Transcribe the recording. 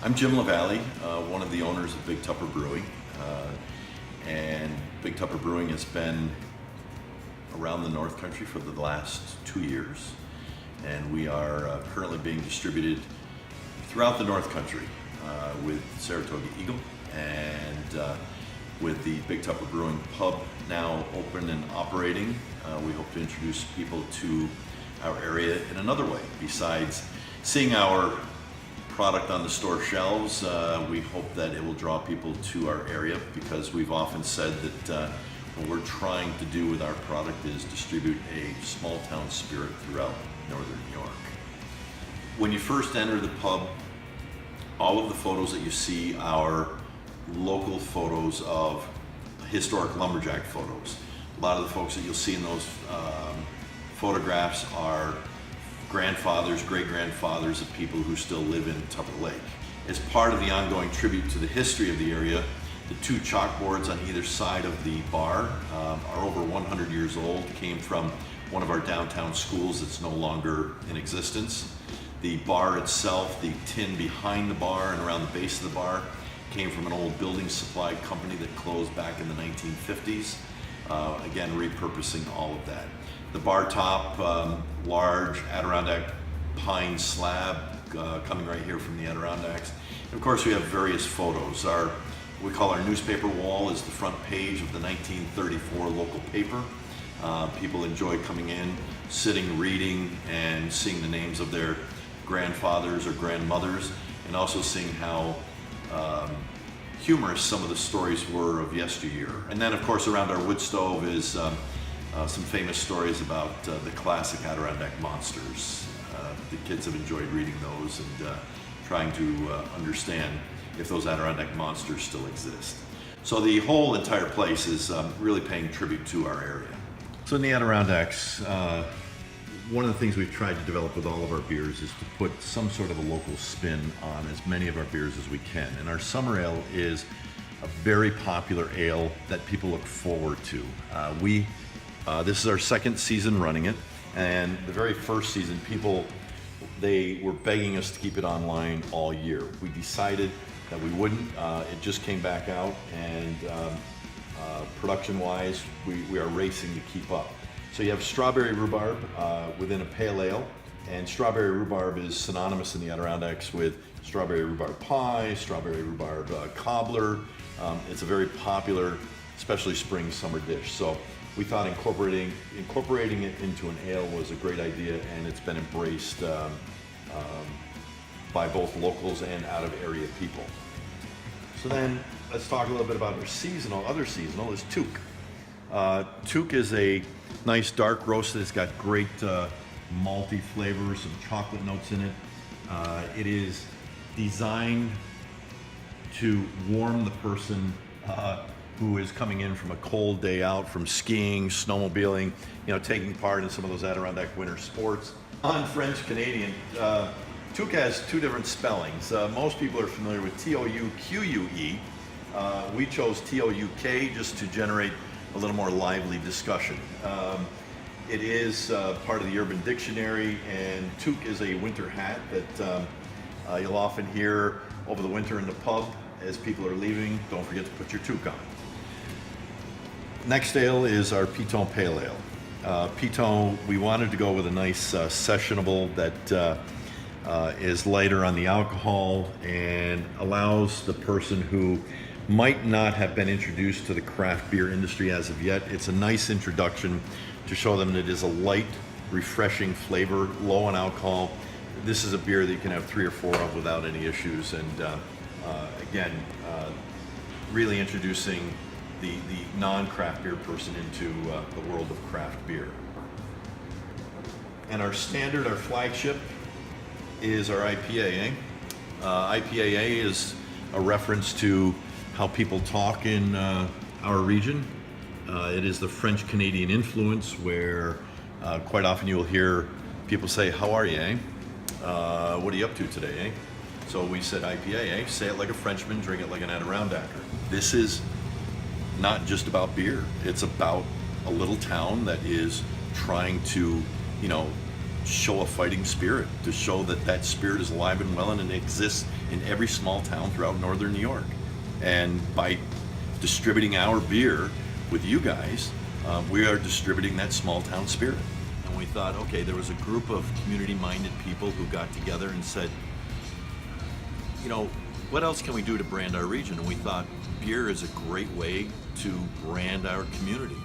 I'm Jim LaValle, one of the owners of Big Tupper Brewing, and Big Tupper Brewing has been around the North Country for the last 2 years, and we are currently being distributed throughout the North Country with Saratoga Eagle and with the Big Tupper Brewing pub now open and operating. We hope to introduce people to our area in another way. Besides seeing our product on the store shelves, we hope that it will draw people to our area, because we've often said that what we're trying to do with our product is distribute a small town spirit throughout northern New York. When you first enter the pub, all of the photos that you see are local photos of historic lumberjack photos. A lot of the folks that you'll see in those photographs are grandfathers, great-grandfathers of people who still live in Tupper Lake. As part of the ongoing tribute to the history of the area, the two chalkboards on either side of the bar are over 100 years old, came from one of our downtown schools that's no longer in existence. The bar itself, the tin behind the bar and around the base of the bar, came from an old building supply company that closed back in the 1950s. Again, repurposing all of that. The bar top, large Adirondack pine slab coming right here from the Adirondacks. And of course, we have various photos. We call our newspaper wall is the front page of the 1934 local paper. People enjoy coming in, sitting, reading, and seeing the names of their grandfathers or grandmothers, and also seeing how humorous some of the stories were of yesteryear. And then, of course, around our wood stove is some famous stories about the classic Adirondack monsters. The kids have enjoyed reading those and trying to understand if those Adirondack monsters still exist. So the whole entire place is really paying tribute to our area. So in the Adirondacks, one of the things we've tried to develop with all of our beers is to put some sort of a local spin on as many of our beers as we can. And our summer ale is a very popular ale that people look forward to. This is our second season running it, and the very first season, they were begging us to keep it online all year. We decided that we wouldn't. It just came back out, and production-wise, we are racing to keep up. So you have strawberry rhubarb within a pale ale, and strawberry rhubarb is synonymous in the Adirondacks with strawberry rhubarb pie, strawberry rhubarb cobbler. It's a very popular, especially spring summer dish. So we thought incorporating it into an ale was a great idea, and it's been embraced by both locals and out-of-area people. So then let's talk a little bit about our other seasonal is Took. Took is a nice dark roast that's got great malty flavors, some chocolate notes in it. It is designed to warm the person who is coming in from a cold day out, from skiing, snowmobiling, taking part in some of those Adirondack winter sports. On French Canadian, Touk has two different spellings. Most people are familiar with T-O-U-Q-U-E. We chose T-O-U-K just to generate a little more lively discussion. It is part of the Urban Dictionary, and toque is a winter hat that you'll often hear over the winter in the pub as people are leaving. Don't forget to put your toque on. Next ale is our Piton Pale Ale. Piton, we wanted to go with a nice sessionable that is lighter on the alcohol and allows the person who might not have been introduced to the craft beer industry as of yet. It's a nice introduction to show them that it is a light, refreshing flavor, low on alcohol. This is a beer that you can have 3 or 4 of without any issues, and again, really introducing the non-craft beer person into the world of craft beer. And our flagship is our IPA. IPAA is a reference to how people talk in our region. It is the French Canadian influence, where quite often you will hear people say, "How are you, eh? What are you up to today, eh?" So we said IPA, eh? Say it like a Frenchman, drink it like an Adirondacker. This is not just about beer. It's about a little town that is trying to, show a fighting spirit, to show that that spirit is alive and well and it exists in every small town throughout northern New York. And by distributing our beer with you guys, we are distributing that small town spirit. And we thought, okay, there was a group of community-minded people who got together and said, you know, what else can we do to brand our region? And we thought beer is a great way to brand our community.